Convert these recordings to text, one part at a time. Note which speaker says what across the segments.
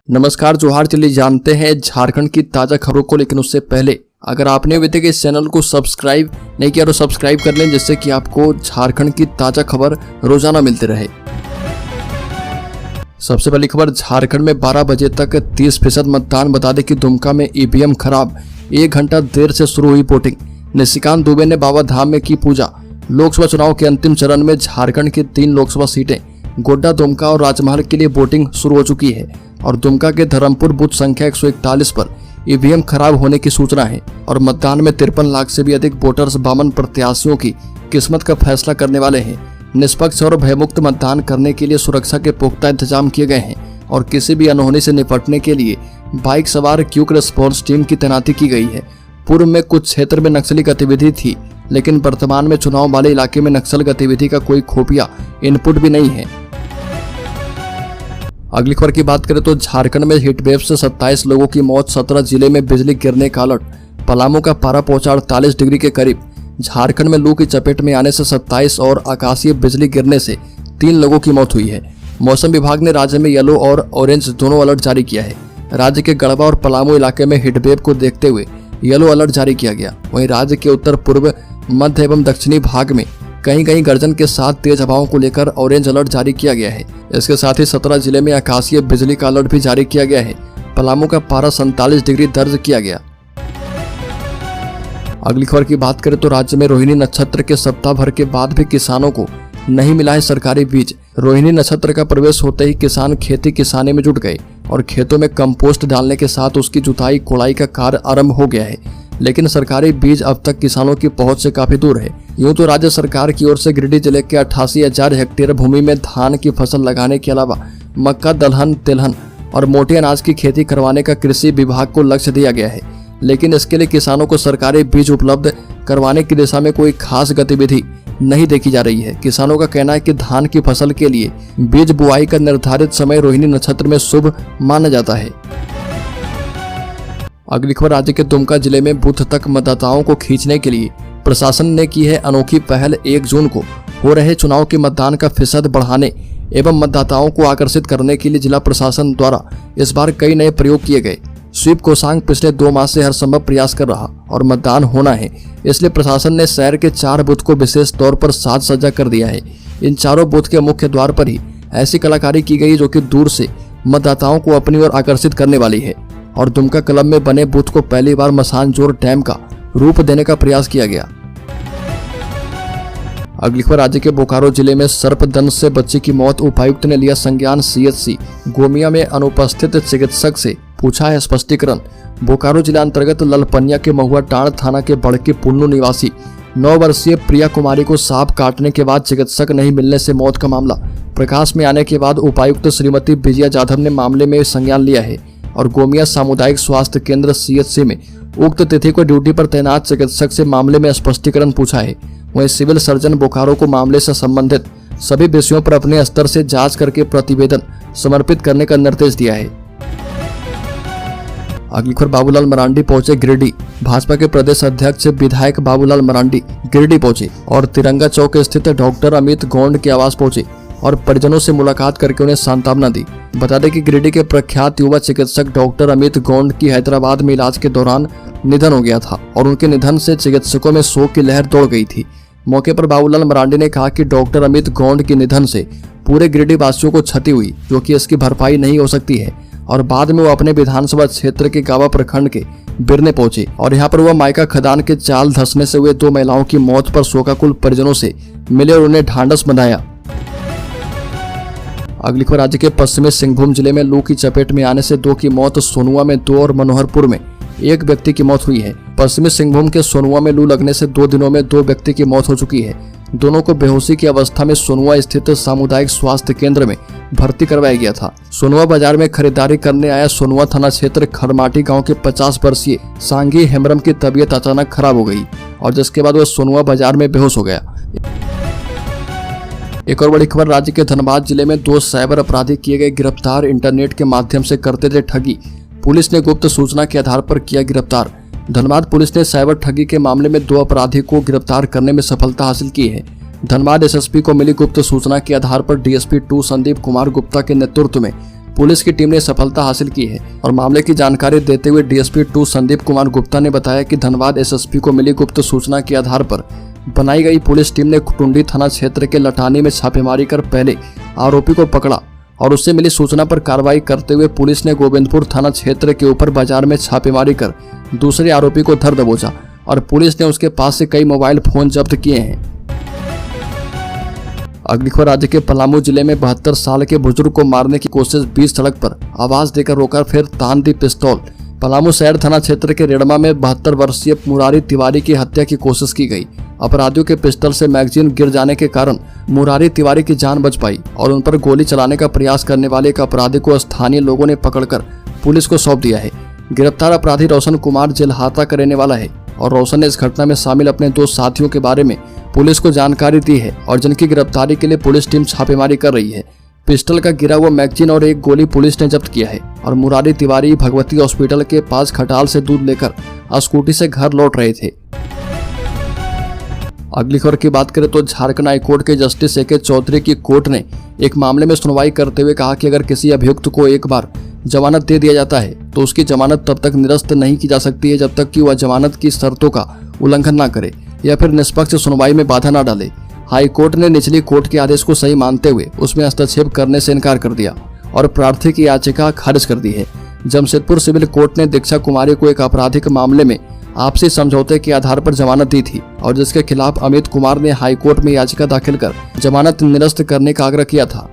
Speaker 1: नमस्कार जोहार। चलिए जानते हैं झारखंड की ताज़ा खबरों को, लेकिन उससे पहले अगर आपने अभी तक इस चैनल को सब्सक्राइब नहीं किया तो सब्सक्राइब कर लें, जिससे कि आपको झारखंड की ताज़ा खबर रोजाना मिलती रहे। सबसे पहली खबर, झारखंड में 12 बजे तक 30% मतदान। बता दें कि दुमका में ईवीएम खराब, 1 घंटा देर से शुरू हुई वोटिंग। निशिकांत दुबे ने बाबा धाम में की पूजा। लोकसभा चुनाव के अंतिम चरण में झारखंड की 3 लोकसभा सीटें गोड्डा, दुमका और राजमहल के लिए वोटिंग शुरू हो चुकी है और दुमका के धर्मपुर बूथ संख्या 141 पर ईवीएम खराब होने की सूचना है और मतदान में 53 लाख से भी अधिक वोटर्स 52 प्रत्याशियों की किस्मत का फैसला करने वाले हैं। निष्पक्ष और भयमुक्त मतदान करने के लिए सुरक्षा के पुख्ता इंतजाम किए गए हैं और किसी भी अनहोनी से निपटने के लिए बाइक सवार क्विक रिस्पॉन्स टीम की तैनाती की गई है। पूर्व में कुछ क्षेत्र में नक्सली गतिविधि थी, लेकिन वर्तमान में चुनाव वाले इलाके में नक्सल गतिविधि का कोई खुफिया इनपुट भी नहीं है। अगली खबर की बात करें तो झारखंड में हीटवेव से 27 लोगों की मौत, 17 जिले में बिजली गिरने का अलर्ट। पलामू का पारा पहुंचा 48 डिग्री के करीब। झारखंड में लू की चपेट में आने से 27 और आकाशीय बिजली गिरने से 3 लोगों की मौत हुई है। मौसम विभाग ने राज्य में येलो और ऑरेंज दोनों अलर्ट जारी किया है। राज्य के गढ़वा और पलामू इलाके में हीटवेव को देखते हुए येलो अलर्ट जारी किया गया। वहीं राज्य के उत्तर पूर्व, मध्य एवं दक्षिणी भाग में कहीं कहीं गर्जन के साथ तेज हवाओं को लेकर ऑरेंज अलर्ट जारी किया गया है। इसके साथ ही 17 जिले में आकाशीय बिजली का अलर्ट भी जारी किया गया है। पलामू का पारा 47 डिग्री दर्ज किया गया। अगली खबर की बात करें तो राज्य में रोहिणी नक्षत्र के सप्ताह भर के बाद भी किसानों को नहीं मिला है सरकारी बीज। रोहिणी नक्षत्र का प्रवेश होते ही किसान खेती किसानी में जुट गए और खेतों में कंपोस्ट डालने के साथ उसकी जुताई कोड़ाई का कार्य आरंभ हो गया है, लेकिन सरकारी बीज अब तक किसानों की पहुंच से काफी दूर है। यूं तो राज्य सरकार की ओर से गिरिडीह जिले के 88,000 हेक्टेयर भूमि में धान की फसल लगाने के अलावा मक्का, दलहन, तिलहन और मोटे अनाज की खेती करवाने का कृषि विभाग को लक्ष्य दिया गया है, लेकिन इसके लिए किसानों को सरकारी बीज उपलब्ध करवाने की दिशा में कोई खास गतिविधि नहीं देखी जा रही है। किसानों का कहना है कि धान की फसल के लिए बीज बुआई का निर्धारित समय रोहिणी नक्षत्र में शुभ माना जाता है। अगली खबर, राज्य के दुमका जिले में बूथ तक मतदाताओं को खींचने के लिए प्रशासन ने की है अनोखी पहल। 1 जून को हो रहे चुनाव के मतदान का फीसद बढ़ाने एवं मतदाताओं को आकर्षित करने के लिए जिला प्रशासन द्वारा इस बार कई नए प्रयोग किए गए। स्वीप कोषांग पिछले 2 माह से हर संभव प्रयास कर रहा और मतदान होना है, इसलिए प्रशासन ने शहर के 4 बूथ को विशेष तौर पर साज सज्जा कर दिया है। इन चारों बूथ के मुख्य द्वार पर ही ऐसी कलाकारी की गई जो कि दूर से मतदाताओं को अपनी ओर आकर्षित करने वाली है और दुमका क्लब में बने बूथ को पहली बार मसानजोर डैम का रूप देने का प्रयास किया गया। अगली खबर, राज्य के बोकारो जिले में सर्पदंश से बच्ची की मौत। उपायुक्त ने लिया संज्ञान। सीएचसी गोमिया में अनुपस्थित चिकित्सक से पूछा है स्पष्टीकरण। बोकारो जिला अंतर्गत ललपनिया के महुआ टांड़ थाना के बड़के पुन्नू निवासी 9 वर्षीय प्रिया कुमारी को सांप काटने के बाद चिकित्सक नहीं मिलने से मौत का मामला प्रकाश में आने के बाद उपायुक्त श्रीमती विजया जाधव ने मामले में संज्ञान लिया है और गोमिया सामुदायिक स्वास्थ्य केंद्र सीएचसी में उक्त तिथि को ड्यूटी पर तैनात चिकित्सक से मामले में स्पष्टीकरण पूछा है। वहीं सिविल सर्जन बोकारो को मामले से संबंधित सभी विषयों पर अपने स्तर से जांच करके प्रतिवेदन समर्पित करने का निर्देश दिया है। अगली खबर, बाबूलाल मरांडी पहुंचे गिरिडीह। भाजपा के प्रदेश अध्यक्ष विधायक बाबूलाल मरांडी गिरिडीह पहुंचे और तिरंगा चौक स्थित डॉक्टर अमित गौंड के आवास पहुंचे और परिजनों से मुलाकात करके उन्हें सांत्वना दी। बता दें कि गिरिडीह के प्रख्यात युवा चिकित्सक डॉक्टर अमित गौंड की हैदराबाद में इलाज के दौरान निधन हो गया था और उनके निधन से चिकित्सकों में शोक की लहर दौड़ गई थी। मौके पर बाबूलाल मरांडी ने कहा कि डॉक्टर अमित गौंड के निधन से पूरे गिरिडीह वासियों को क्षति हुई, जो कि इसकी भरपाई नहीं हो सकती है। और बाद में वो अपने विधानसभा क्षेत्र के गावा प्रखंड के बिरने पहुंचे और यहाँ पर वह मायका खदान के चाल धंसने से हुए 2 महिलाओं की मौत पर शोकाकुल परिजनों से मिले और उन्हें ढांढस बंधाया। अगली खबर, राज्य के पश्चिमी सिंहभूम जिले में लू की चपेट में आने से 2 की मौत। सोनुआ में 2 और मनोहरपुर में 1 व्यक्ति की मौत हुई है। पश्चिमी सिंहभूम के सोनुआ में लू लगने से 2 दिनों में 2 व्यक्ति की मौत हो चुकी है। दोनों को बेहोशी की अवस्था में सोनुआ स्थित सामुदायिक स्वास्थ्य केंद्र में भर्ती करवाया गया था। सोनुआ बाजार में खरीदारी करने आया सोनुआ थाना क्षेत्र खरमाटी गांव के 50 वर्षीय सांगी हेम्ब्रम की तबीयत अचानक खराब हो गई और जिसके बाद वह सोनुआ बाजार में बेहोश हो गया। एक और बड़ी खबर, राज्य के धनबाद जिले में 2 साइबर अपराधी किए गए गिरफ्तार। इंटरनेट के माध्यम से करते थे ठगी, पुलिस ने गुप्त सूचना के आधार पर किया गिरफ्तार। धनबाद पुलिस ने साइबर ठगी के मामले में 2 अपराधी को गिरफ्तार करने में सफलता हासिल की है। धनबाद एसएसपी को मिली गुप्त सूचना के आधार पर डीएसपी 2 संदीप कुमार गुप्ता के नेतृत्व में पुलिस की टीम ने सफलता हासिल की है। और मामले की जानकारी देते हुए डीएसपी 2 संदीप कुमार गुप्ता ने बताया कि धनबाद एसएसपी को मिली गुप्त सूचना के आधार पर बनाई गई पुलिस टीम ने खुटुंडी थाना क्षेत्र के लटानी में छापेमारी कर पहले आरोपी को पकड़ा और उससे मिली सूचना पर कार्रवाई करते हुए पुलिस ने गोविंदपुर थाना क्षेत्र के ऊपर बाजार में छापेमारी कर दूसरे आरोपी को धर दबोचा और पुलिस ने उसके पास से कई मोबाइल फोन जब्त किए हैं। अगली खबर, राज्य के पलामू जिले में 72 साल के बुजुर्ग को मारने की कोशिश, बीच सड़क पर आवाज देकर रोका, फिर तान दी पिस्तौल। पलामू शहर थाना क्षेत्र के रेड़मा में 72 वर्षीय मुरारी तिवारी की हत्या की कोशिश की गई। अपराधियों के पिस्टल से मैगजीन गिर जाने के कारण मुरारी तिवारी की जान बच पाई और उन पर गोली चलाने का प्रयास करने वाले एक अपराधी को स्थानीय लोगों ने पकड़कर पुलिस को सौंप दिया है। गिरफ्तार अपराधी रोशन कुमार जेलहाता का रहने वाला है और रोशन ने इस घटना में शामिल अपने 2 साथियों के बारे में पुलिस को जानकारी दी है और जिनकी गिरफ्तारी के लिए पुलिस टीम छापेमारी कर रही है। पिस्टल का गिरा हुआ मैगजीन और एक गोली पुलिस ने जब्त किया है और मुरारी तिवारी भगवती हॉस्पिटल के पास खटाल से दूध लेकर स्कूटी से घर लौट रहे थे। अगली खबर की बात करें तो झारखंड हाईकोर्ट के जस्टिस ए के चौधरी की कोर्ट ने एक मामले में सुनवाई करते हुए कहा कि अगर किसी अभियुक्त को एक बार जमानत दे दिया जाता है तो उसकी जमानत तब तक निरस्त नहीं की जा सकती है जब तक कि वह जमानत की शर्तों का उल्लंघन न करे या फिर निष्पक्ष सुनवाई में बाधा न डाले। हाईकोर्ट ने निचली कोर्ट के आदेश को सही मानते हुए उसमें हस्तक्षेप करने से इनकार कर दिया और प्रार्थी की याचिका खारिज कर दी है। जमशेदपुर सिविल कोर्ट ने दीक्षा कुमारी को एक आपराधिक मामले में आपसी समझौते के आधार पर जमानत दी थी और जिसके खिलाफ अमित कुमार ने हाईकोर्ट में याचिका दाखिल कर जमानत निरस्त करने का आग्रह किया था।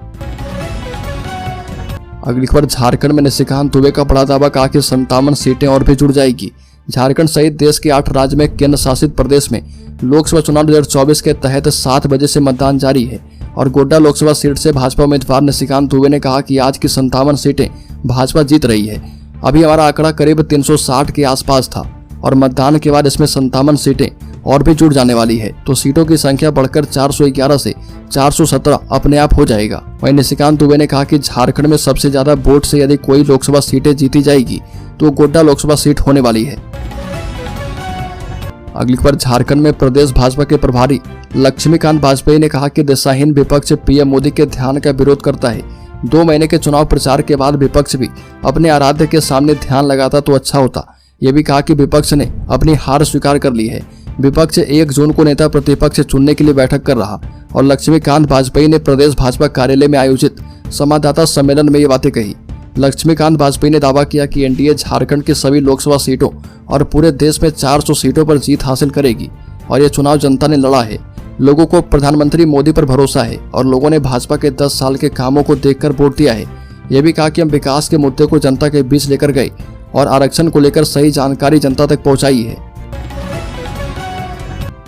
Speaker 1: अगली खबर, झारखंड में निशिकांत दुबे का बड़ा दावा, कहा कि 57 सीटें और भी जुड़ जाएगी। झारखंड सहित देश के 8 राज्य में केंद्र शासित प्रदेश में लोकसभा चुनाव 2024 के तहत 7 बजे से मतदान जारी है और गोड्डा लोकसभा सीट से भाजपा उम्मीदवार निशिकांत दुबे ने कहा कि आज की 57 सीटें भाजपा जीत रही है। अभी हमारा आंकड़ा करीब 360 के आसपास था और मतदान के बाद इसमें 57 सीटें और भी जुड़ जाने वाली है तो सीटों की संख्या बढ़कर 411 से 417 अपने आप हो जाएगा। वहीं निशिकांत दुबे ने कहा कि झारखंड में सबसे ज्यादा वोट से यदि कोई लोकसभा सीटें जीती जाएगी तो गोड्डा लोकसभा सीट होने वाली है। अगली खबर, झारखंड में प्रदेश भाजपा के प्रभारी लक्ष्मीकांत वाजपेयी ने कहा कि दिशाहीन विपक्ष पीएम मोदी के ध्यान का विरोध करता है। 2 महीने के चुनाव प्रचार के बाद विपक्ष भी अपने आराध्य के सामने ध्यान लगाता तो अच्छा होता। ये भी कहा कि विपक्ष ने अपनी हार स्वीकार कर ली है। विपक्ष 1 जून को नेता प्रतिपक्ष चुनने के लिए बैठक कर रहा और लक्ष्मीकांत वाजपेयी ने प्रदेश भाजपा कार्यालय में आयोजित संवाददाता सम्मेलन में ये बातें कही। लक्ष्मीकांत वाजपेयी ने दावा किया कि एनडीए झारखंड की सभी लोकसभा सीटों और पूरे देश में 400 सीटों पर जीत हासिल करेगी और ये चुनाव जनता ने लड़ा है। लोगों को प्रधानमंत्री मोदी पर भरोसा है और लोगों ने भाजपा के 10 साल के कामों को देखकर वोट दिया है। यह भी कहा कि हम विकास के मुद्दे को जनता के बीच लेकर गए और आरक्षण को लेकर सही जानकारी जनता तक पहुंचाई है।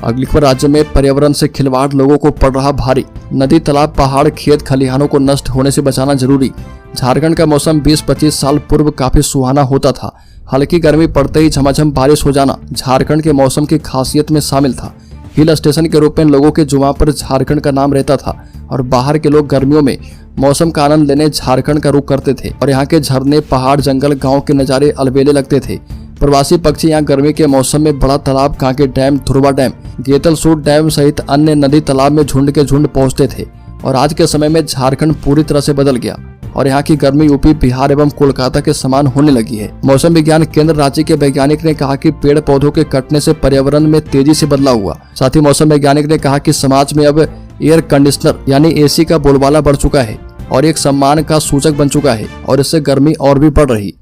Speaker 1: अगली खबर, राज्य में पर्यावरण से खिलवाड़ लोगों को पड़ रहा भारी। नदी, तालाब, पहाड़, खेत खलिहानों को नष्ट होने से बचाना जरूरी। झारखंड का मौसम 20-25 साल पूर्व काफी सुहाना होता था। हल्की गर्मी पड़ते ही झमाझम बारिश हो जाना झारखंड के मौसम की खासियत में शामिल था। हिल स्टेशन के रूप में लोगों के जुमा पर झारखंड का नाम रहता था और बाहर के लोग गर्मियों में मौसम का आनंद लेने झारखंड का रुख करते थे और यहाँ के झरने, पहाड़, जंगल, गाँव के नज़ारे अलबेले लगते थे। प्रवासी पक्षी यहाँ गर्मी के मौसम में Bada Talab, Kanke dam, Dhurwa dam, Getalsud dam सहित अन्य नदी तालाब में झुंड के झुंड पहुंचते थे और आज के समय में झारखंड पूरी तरह से बदल गया और यहाँ की गर्मी यूपी, बिहार एवं कोलकाता के समान होने लगी है। मौसम विज्ञान केंद्र रांची के वैज्ञानिक ने कहा कि पेड़ पौधों के कटने से पर्यावरण में तेजी से बदलाव हुआ। साथ ही मौसम वैज्ञानिक ने कहा कि समाज में अब एयर कंडीशनर यानी एसी का बोलबाला बढ़ चुका है और एक सम्मान का सूचक बन चुका है और इससे गर्मी और भी बढ़ रही।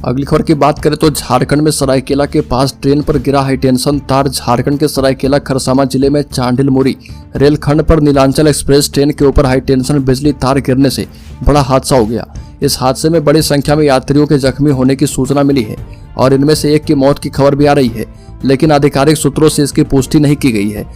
Speaker 1: अगली खबर की बात करें तो झारखंड में सरायकेला के पास ट्रेन पर गिरा हाईटेंशन तार। झारखंड के सरायकेला खरसावां जिले में चांडिल मुरी रेलखंड पर नीलांचल एक्सप्रेस ट्रेन के ऊपर हाईटेंशन बिजली तार गिरने से बड़ा हादसा हो गया। इस हादसे में बड़ी संख्या में यात्रियों के जख्मी होने की सूचना मिली है और इनमें से एक की मौत की खबर भी आ रही है, लेकिन आधिकारिक सूत्रों से इसकी पुष्टि नहीं की गई है।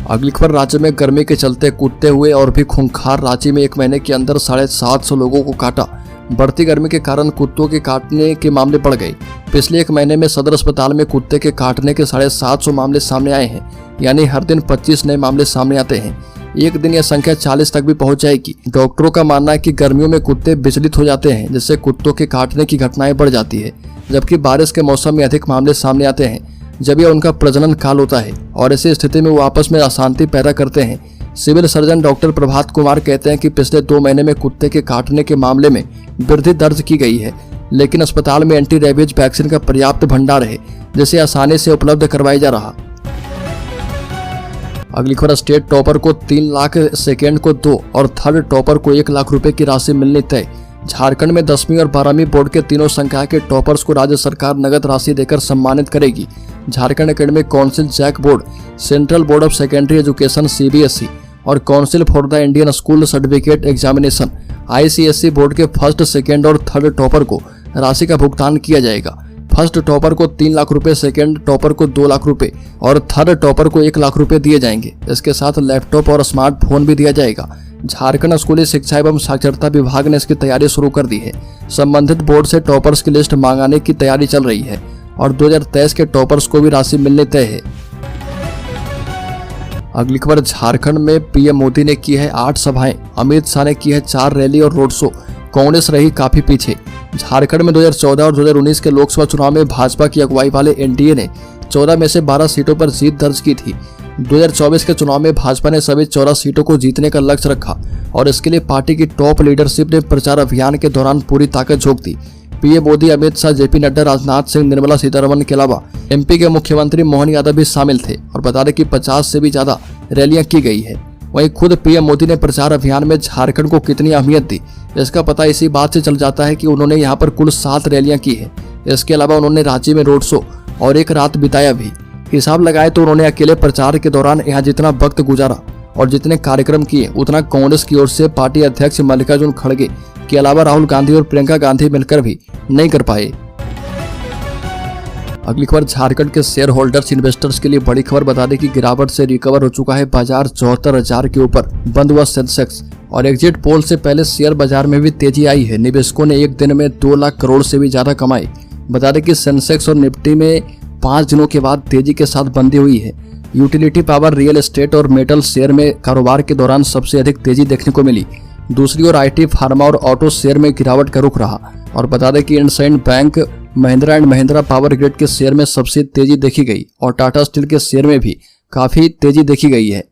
Speaker 1: अगली खबर, राज्य में गर्मी के चलते कूदते हुए और भी खूंखार। रांची में 1 महीने के अंदर 750 लोगों को काटा। बढ़ती गर्मी के कारण कुत्तों के काटने के मामले बढ़ गए। पिछले 1 महीने में सदर अस्पताल में कुत्ते के काटने के 750 मामले सामने आए हैं, यानी हर दिन 25 नए मामले सामने आते हैं। एक दिन यह संख्या 40 तक भी पहुंच जाएगी। डॉक्टरों का मानना है कि गर्मियों में कुत्ते विचलित हो जाते हैं, जिससे कुत्तों के काटने की घटनाएं बढ़ जाती है, जबकि बारिश के मौसम में अधिक मामले सामने आते हैं जब यह उनका प्रजनन काल होता है और ऐसी स्थिति में वो आपस में अशांति पैदा करते हैं। Civil surgeon doctor Prabhat Kumar कहते हैं कि पिछले 2 महीने में कुत्ते के काटने के मामले में वृद्धि दर्ज की गई है, लेकिन अस्पताल में एंटी रेबीज वैक्सीन का पर्याप्त भंडार है जिसे आसानी से उपलब्ध करवाया जा रहा। अगली खबर, स्टेट टॉपर को 3 लाख, सेकेंड को 2 और थर्ड टॉपर को 1 लाख रुपए की राशि मिलनी तय। झारखंड में 10वीं और 12वीं बोर्ड के तीनों संकाय के टॉपर्स को राज्य सरकार नगद राशि देकर सम्मानित करेगी। Jharkhand academic council, JAC board, central board of secondary education CBSE और council for the Indian school certificate examination ICSE board के फर्स्ट, सेकेंड और थर्ड टॉपर को राशि का भुगतान किया जाएगा। फर्स्ट टॉपर को 3 लाख रुपए, सेकेंड टॉपर को 2 लाख रुपए और थर्ड टॉपर को 1 लाख रुपए दिए जाएंगे। इसके साथ लैपटॉप और स्मार्टफोन भी दिया जाएगा। झारखंड स्कूली शिक्षा एवं साक्षरता विभाग ने इसकी तैयारी शुरू कर दी है। संबंधित बोर्ड से टॉपर्स की लिस्ट मंगाने की तैयारी चल रही है और 2023 के टॉपर्स को भी राशि मिलने तय है। अगली खबर, झारखंड में PM मोदी ने की है 8 सभाएं, अमित शाह ने की है 4 रैली और रोड शो, कांग्रेस रही काफी पीछे। झारखंड में 2014 और 2019 के लोकसभा चुनाव में भाजपा की अगुवाई वाले NDA ने 14 में से 12 सीटों पर जीत दर्ज की थी। 2024 के चुनाव में भाजपा ने सभी 14 सीटों को जीतने का लक्ष्य रखा और इसके लिए पार्टी की टॉप लीडरशिप ने प्रचार अभियान के दौरान पूरी ताकत झोंक दी। PM मोदी, अमित शाह, JP नड्डा, राजनाथ सिंह, निर्मला सीतारमण के अलावा MP के मुख्यमंत्री मोहन यादव भी शामिल थे और बता दें कि 50 से भी ज्यादा रैलियां की गई है। वहीं खुद PM मोदी ने प्रचार अभियान में झारखंड को कितनी अहमियत दी, इसका पता इसी बात से चल जाता है कि उन्होंने यहाँ पर कुल 7 रैलियां की है। इसके अलावा उन्होंने रांची में रोड शो और 1 रात बिताया भी। हिसाब लगाए तो उन्होंने अकेले प्रचार के दौरान यहाँ जितना वक्त गुजारा और जितने कार्यक्रम किए उतना कांग्रेस की ओर से पार्टी अध्यक्ष मल्लिकार्जुन खड़गे के अलावा राहुल गांधी और प्रियंका गांधी मिलकर भी नहीं कर पाए। अगली खबर, झारखंड के शेयर होल्डर्स इन्वेस्टर्स के लिए बड़ी खबर, बता दें कि गिरावट से रिकवर हो चुका है बाजार। 74,000 के ऊपर बंद हुआ सेंसेक्स और एग्जिट पोल से पहले शेयर बाजार में भी तेजी आई है। निवेशकों ने एक दिन में 2 लाख करोड़ से भी ज्यादा कमाई। बता दें कि सेंसेक्स और निफ्टी में 5 दिनों के बाद तेजी के साथ बंदी हुई है। यूटिलिटी, पावर, रियल एस्टेट और मेटल शेयर में कारोबार के दौरान सबसे अधिक तेजी देखने को मिली। दूसरी ओर IT, फार्मा और ऑटो शेयर में गिरावट का रुख रहा। और बता दें कि IndusInd bank, Mahindra and Mahindra power grid के शेयर में सबसे तेजी देखी गई और टाटा स्टील के शेयर में भी काफी तेजी देखी गई है।